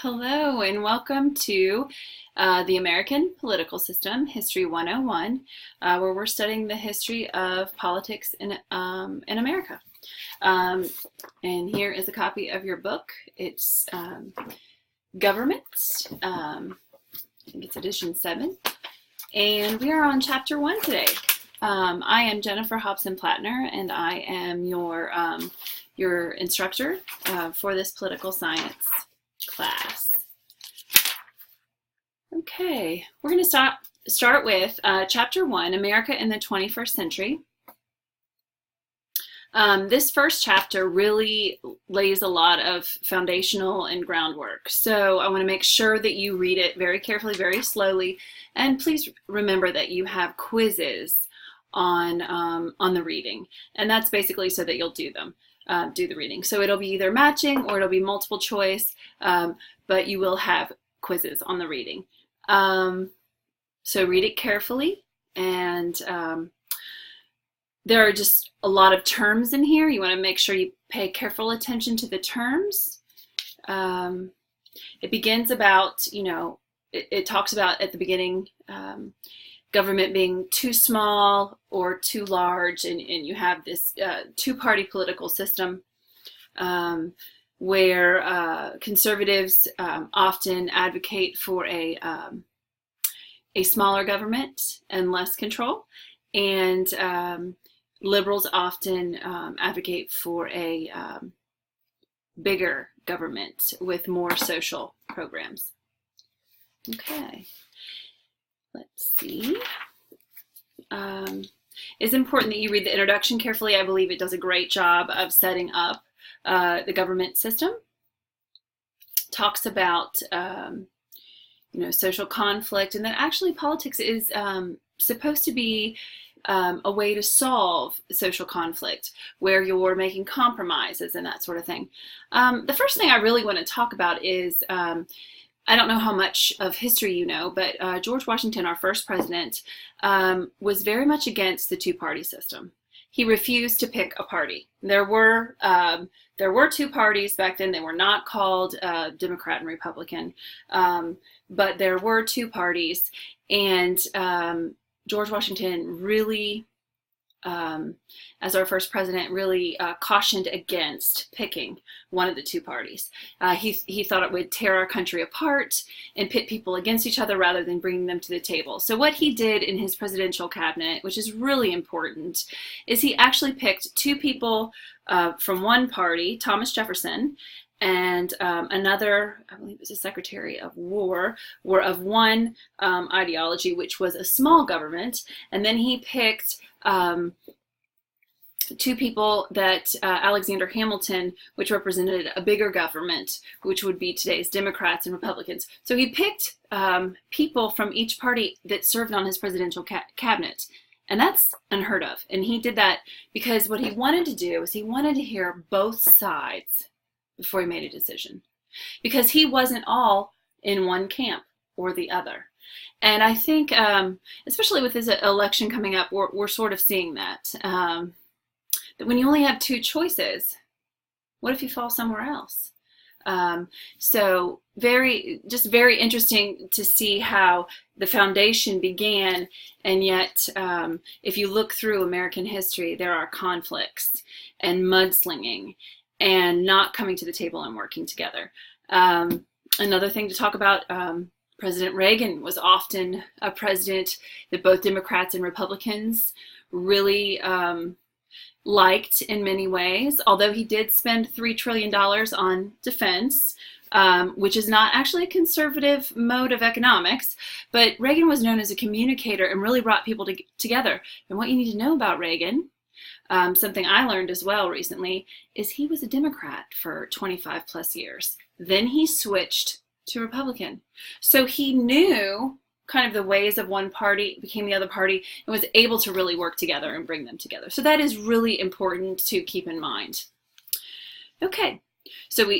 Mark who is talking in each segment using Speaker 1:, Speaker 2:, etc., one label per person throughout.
Speaker 1: Hello and welcome to the American Political System, History 101, where we're studying the history of politics in America. And here is a copy of your book. It's Government. I think it's edition 7. And we are on chapter 1 today. I am Jennifer Hobson-Plattner, and I am your instructor for this political science class. Okay, we're going to start with chapter 1, America in the 21st Century. This first chapter really lays a lot of foundational and groundwork. So I want to make sure that you read it very carefully, very slowly, and please remember that you have quizzes on the reading, and that's basically so that you'll do the reading. So it'll be either matching or it'll be multiple choice, but you will have quizzes on the reading. So read it carefully, and there are just a lot of terms in here. You want to make sure you pay careful attention to the terms. It begins about, it talks about at the beginning government being too small or too large, and you have this two-party political system where conservatives often advocate for a smaller government and less control, and liberals often advocate for a bigger government with more social programs. Okay. Let's see. It's important that you read the introduction carefully. I believe it does a great job of setting up the government system. Talks about social conflict, and that actually politics is supposed to be a way to solve social conflict where you're making compromises and that sort of thing. The first thing I really want to talk about is I don't know how much of history you know, but George Washington, our first president, was very much against the two-party system. He refused to pick a party. There were two parties back then. They were not called Democrat and Republican, but there were two parties, and George Washington really, as our first president, really cautioned against picking one of the two parties. He thought it would tear our country apart and pit people against each other rather than bringing them to the table. So what he did in his presidential cabinet, which is really important, is he actually picked two people from one party, Thomas Jefferson, and another, I believe it was a Secretary of War, were of one ideology, which was a small government. And then he picked two people that Alexander Hamilton, which represented a bigger government, which would be today's Democrats and Republicans. So he picked people from each party that served on his presidential cabinet. And that's unheard of. And he did that because what he wanted to do is he wanted to hear both sides before he made a decision, because he wasn't all in one camp or the other. And I think, especially with this election coming up, we're sort of seeing that, that when you only have two choices, what if you fall somewhere else? So very interesting to see how the foundation began, and yet if you look through American history, there are conflicts and mudslinging and not coming to the table and working together. Another thing to talk about, President Reagan was often a president that both Democrats and Republicans really liked in many ways, although he did spend $3 trillion on defense, which is not actually a conservative mode of economics, but Reagan was known as a communicator and really brought people together. And what you need to know about Reagan, something I learned as well recently, is he was a Democrat for 25 plus years. Then he switched to Republican. So he knew kind of the ways of one party, became the other party, and was able to really work together and bring them together. So that is really important to keep in mind. Okay, so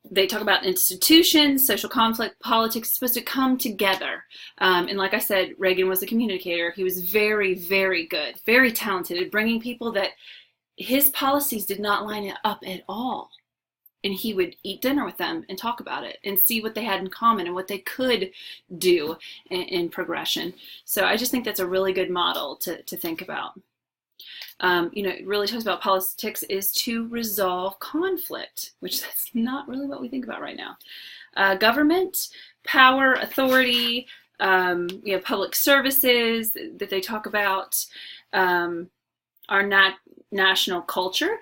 Speaker 1: they talk about institutions, social conflict, politics is supposed to come together. And like I said, Reagan was a communicator. He was very, very good, very talented at bringing people that his policies did not line up at all. and he would eat dinner with them and talk about it and see what they had in common and what they could do in progression. So I just think that's a really good model to think about. It really talks about politics is to resolve conflict, which that's not really what we think about right now. Government, power, authority, public services that they talk about, are not national culture.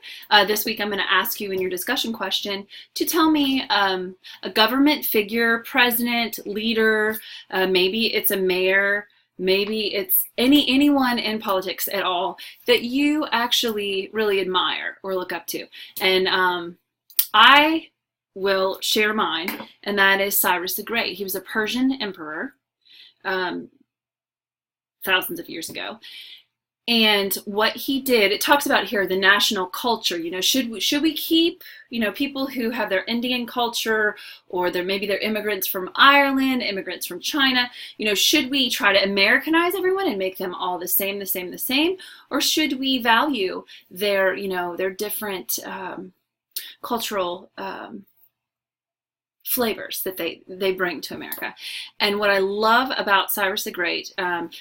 Speaker 1: This week I'm going to ask you in your discussion question to tell me a government figure, president, leader, maybe it's a mayor, maybe it's anyone in politics at all that you actually really admire or look up to. And I will share mine, and that is Cyrus the Great. He was a Persian emperor thousands of years ago. And what he did, it talks about here the national culture. Should we keep, people who have their Indian culture, or maybe they're immigrants from Ireland, immigrants from China, should we try to Americanize everyone and make them all the same, or should we value their, their different cultural flavors that they bring to America? And what I love about Cyrus the Great,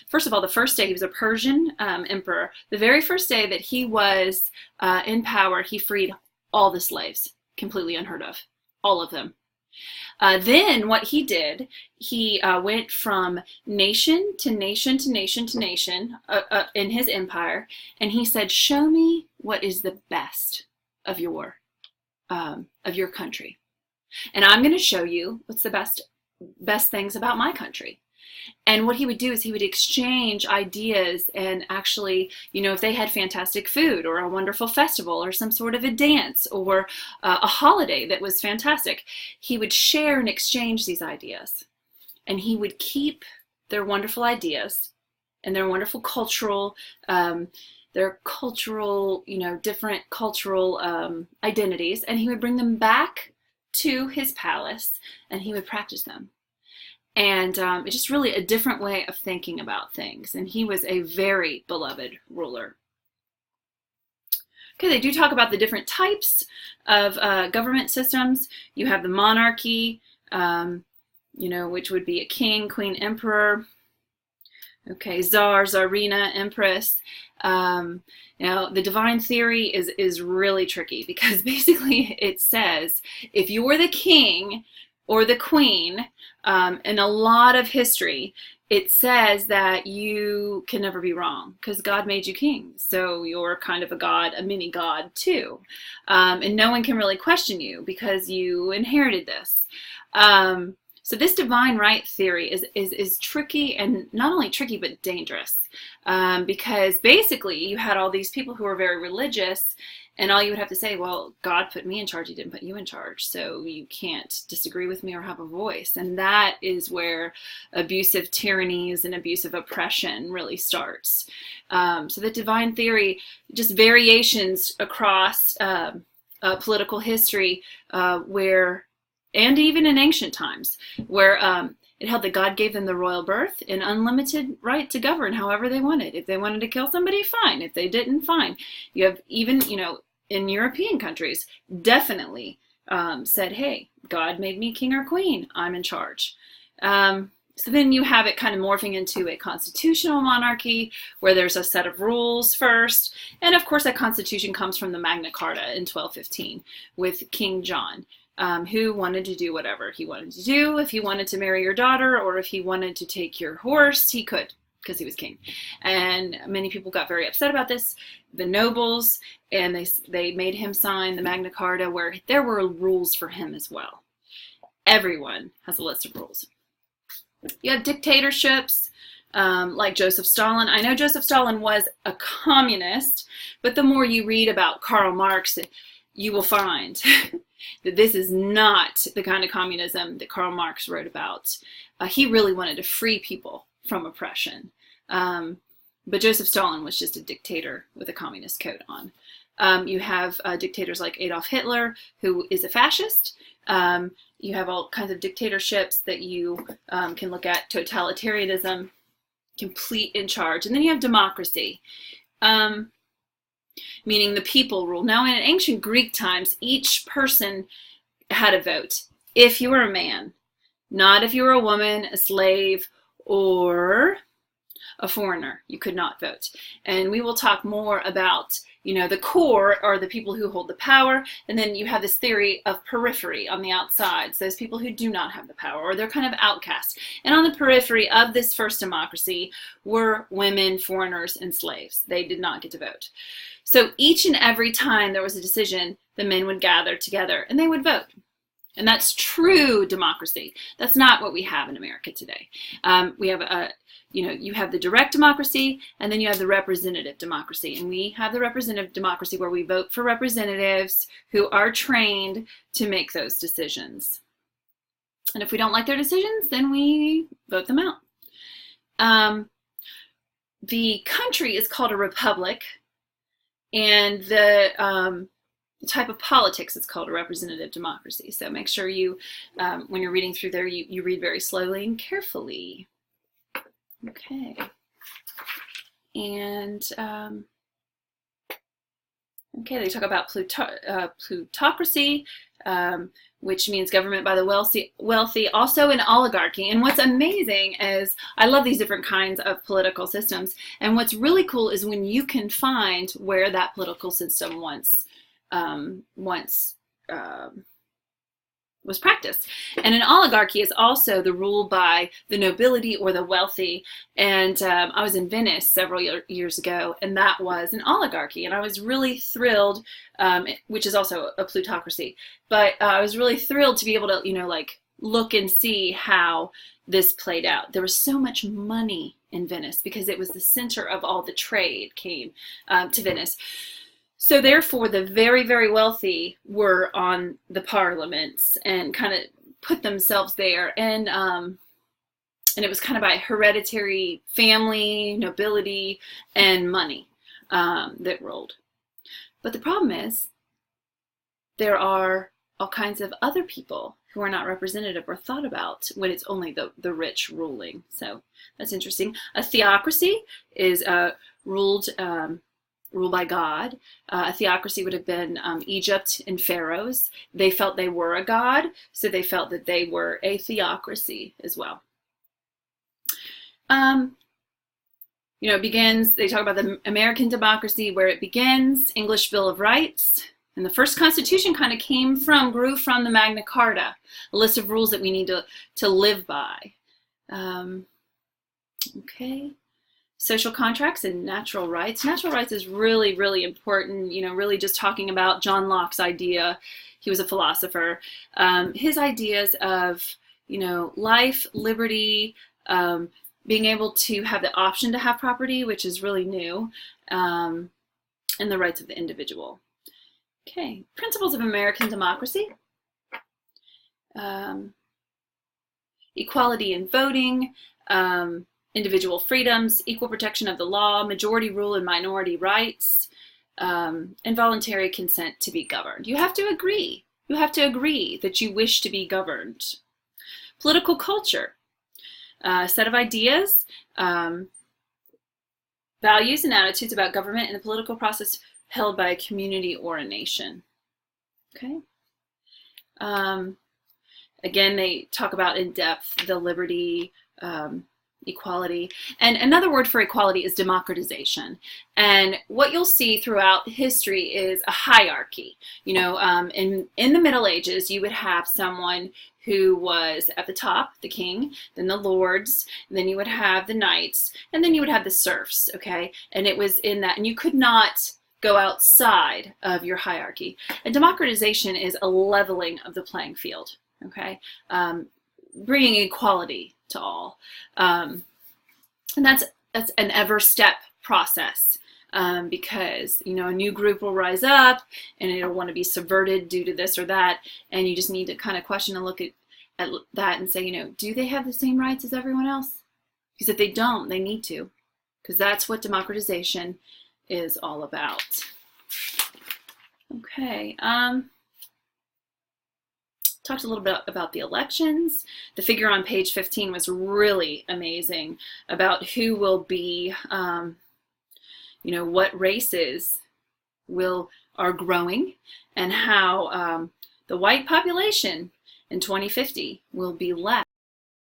Speaker 1: first of all, the first day he was a Persian emperor, the very first day that he was in power, he freed all the slaves, completely unheard of, all of them. Then what he did, he went from nation to nation to nation to nation in his empire, and he said, show me what is the best of your country. And I'm going to show you what's the best things about my country. And what he would do is he would exchange ideas, and actually, if they had fantastic food or a wonderful festival or some sort of a dance or a holiday that was fantastic, he would share and exchange these ideas. And he would keep their wonderful ideas and their wonderful cultural different cultural identities, and he would bring them back to his palace, and he would practice them. And it's just really a different way of thinking about things. And he was a very beloved ruler. Okay, they do talk about the different types of government systems. You have the monarchy, which would be a king, queen, emperor. Okay, czar, czarina, empress. The divine theory is really tricky, because basically it says if you're the king or the queen, in a lot of history, it says that you can never be wrong because God made you king. So you're kind of a god, a mini god too. And no one can really question you because you inherited this. So this divine right theory is tricky, and not only tricky, but dangerous. Because basically you had all these people who were very religious, and all you would have to say, well, God put me in charge, he didn't put you in charge, so you can't disagree with me or have a voice. And that is where abusive tyrannies and abusive oppression really starts. So the divine theory, just variations across political history, and even in ancient times, where it held that God gave them the royal birth and unlimited right to govern however they wanted. If they wanted to kill somebody, fine. If they didn't, fine. You have even, in European countries, definitely said, hey, God made me king or queen. I'm in charge. So then you have it kind of morphing into a constitutional monarchy where there's a set of rules first. And of course, that constitution comes from the Magna Carta in 1215 with King John. Who wanted to do whatever he wanted to do. If he wanted to marry your daughter, or if he wanted to take your horse, he could, because he was king. And many people got very upset about this, the nobles, and they made him sign the Magna Carta, where there were rules for him as well. Everyone has a list of rules. You have dictatorships, like Joseph Stalin. I know Joseph Stalin was a communist, but the more you read about Karl Marx, you will find that this is not the kind of communism that Karl Marx wrote about. He really wanted to free people from oppression. But Joseph Stalin was just a dictator with a communist coat on. You have dictators like Adolf Hitler, who is a fascist. You have all kinds of dictatorships that you can look at: totalitarianism, complete in charge. And then you have democracy. meaning the people rule. Now, in ancient Greek times, each person had a vote if you were a man, not if you were a woman, a slave, or a foreigner. You could not vote. And we will talk more about, the core are the people who hold the power, and then you have this theory of periphery on the outsides, those people who do not have the power, or they're kind of outcast. And on the periphery of this first democracy were women, foreigners, and slaves. They did not get to vote. So each and every time there was a decision, the men would gather together and they would vote. And that's true democracy. That's not what we have in America today. We have you have the direct democracy, and then you have the representative democracy. And we have the representative democracy where we vote for representatives who are trained to make those decisions. And if we don't like their decisions, then we vote them out. The country is called a republic, and the type of politics is called a representative democracy. So make sure you, when you're reading through there, you read very slowly and carefully. Okay. And they talk about plutocracy, which means government by the wealthy, also an oligarchy. And what's amazing is I love these different kinds of political systems. And what's really cool is when you can find where that political system once was practiced. And an oligarchy is also the rule by the nobility or the wealthy. And I was in Venice several years ago, and that was an oligarchy. And I was really thrilled, which is also a plutocracy, but I was really thrilled to be able to, look and see how this played out. There was so much money in Venice because it was the center of all the trade came to Venice. So therefore, the very, very wealthy were on the parliaments and kind of put themselves there. And it was kind of by hereditary family, nobility, and money that ruled. But the problem is there are all kinds of other people who are not representative or thought about when it's only the rich ruling. So that's interesting. A theocracy is ruled by God. A theocracy would have been Egypt and pharaohs. They felt they were a god, so they felt that they were a theocracy as well. It begins, they talk about the American democracy, where it begins, English Bill of Rights. And the first Constitution kind of grew from the Magna Carta, a list of rules that we need to live by. Okay. Social contracts and natural rights. Natural rights is really, really important, really just talking about John Locke's idea. He was a philosopher. His ideas of, life, liberty, being able to have the option to have property, which is really new, and the rights of the individual. Okay, principles of American democracy. Equality in voting, individual freedoms, equal protection of the law, majority rule and minority rights, and voluntary consent to be governed. You have to agree. You have to agree that you wish to be governed. Political culture, a set of ideas, values and attitudes about government and the political process held by a community or a nation. Okay. Again, they talk about in depth the liberty, equality. And another word for equality is democratization. And what you'll see throughout history is a hierarchy. In the Middle Ages, you would have someone who was at the top, the king, then the lords, and then you would have the knights, and then you would have the serfs, okay? And it was in that, and you could not go outside of your hierarchy. And democratization is a leveling of the playing field, okay? Bringing equality to all. And that's an ever-step process, because, a new group will rise up and it'll want to be subverted due to this or that, and you just need to kind of question and look at that and say, do they have the same rights as everyone else? Because if they don't, they need to, because that's what democratization is all about. Okay. Talked a little bit about the elections. The figure on page 15 was really amazing about who will be, what races are growing, and how the white population in 2050 will be less